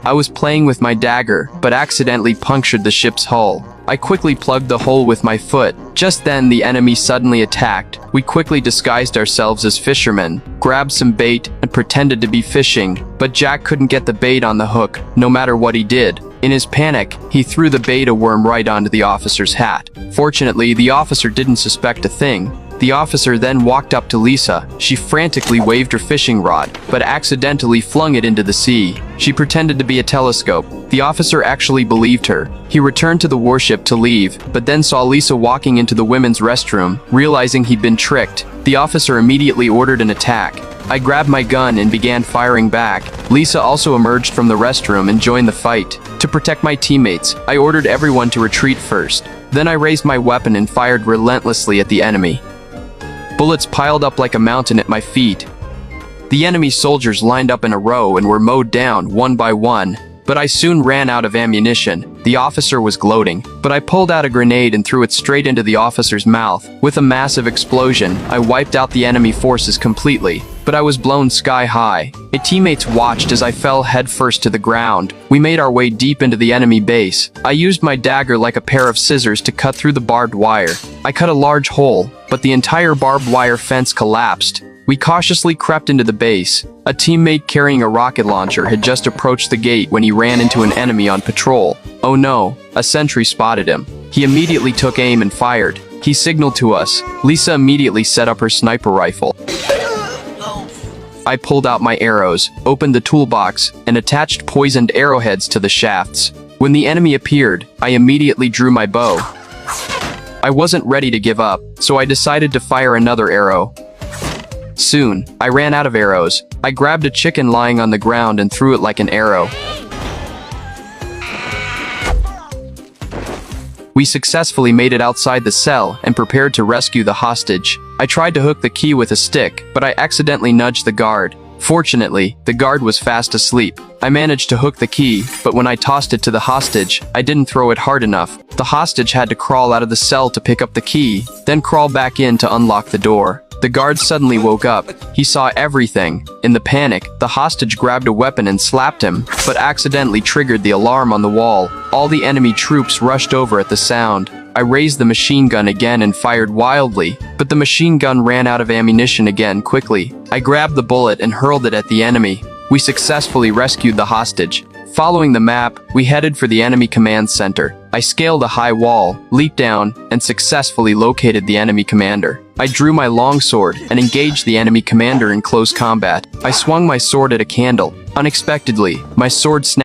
I was playing with my dagger, but accidentally punctured the ship's hull. I quickly plugged the hole with my foot. Just then, the enemy suddenly attacked. We quickly disguised ourselves as fishermen, grabbed some bait, and pretended to be fishing, but Jack couldn't get the bait on the hook, no matter what he did. In his panic, he threw the beta worm right onto the officer's hat. Fortunately, the officer didn't suspect a thing. The officer then walked up to Lisa. She frantically waved her fishing rod, but accidentally flung it into the sea. She pretended to be a telescope. The officer actually believed her. He returned to the warship to leave, but then saw Lisa walking into the women's restroom. Realizing he'd been tricked, the officer immediately ordered an attack. I grabbed my gun and began firing back. Lisa also emerged from the restroom and joined the fight. To protect my teammates, I ordered everyone to retreat first. Then I raised my weapon and fired relentlessly at the enemy. Bullets piled up like a mountain at my feet. The enemy soldiers lined up in a row and were mowed down one by one, but I soon ran out of ammunition. The officer was gloating, but I pulled out a grenade and threw it straight into the officer's mouth. With a massive explosion, I wiped out the enemy forces completely, but I was blown sky high. My teammates watched as I fell headfirst to the ground. We made our way deep into the enemy base. I used my dagger like a pair of scissors to cut through the barbed wire. I cut a large hole, but the entire barbed wire fence collapsed. We cautiously crept into the base. A teammate carrying a rocket launcher had just approached the gate when he ran into an enemy on patrol. Oh no, a sentry spotted him. He immediately took aim and fired. He signaled to us. Lisa immediately set up her sniper rifle. I pulled out my arrows, opened the toolbox, and attached poisoned arrowheads to the shafts. When the enemy appeared, I immediately drew my bow. I wasn't ready to give up, so I decided to fire another arrow. Soon, I ran out of arrows. I grabbed a chicken lying on the ground and threw it like an arrow. We successfully made it outside the cell and prepared to rescue the hostage. I tried to hook the key with a stick, but I accidentally nudged the guard. Fortunately, the guard was fast asleep. I managed to hook the key, but when I tossed it to the hostage, I didn't throw it hard enough. The hostage had to crawl out of the cell to pick up the key, then crawl back in to unlock the door. The guard suddenly woke up. He saw everything. In the panic, the hostage grabbed a weapon and slapped him, but accidentally triggered the alarm on the wall. All the enemy troops rushed over at the sound. I raised the machine gun again and fired wildly, but the machine gun ran out of ammunition again quickly. I grabbed the bullet and hurled it at the enemy. We successfully rescued the hostage. Following the map, we headed for the enemy command center. I scaled a high wall, leaped down, and successfully located the enemy commander. I drew my longsword and engaged the enemy commander in close combat. I swung my sword at a candle. Unexpectedly, my sword snapped.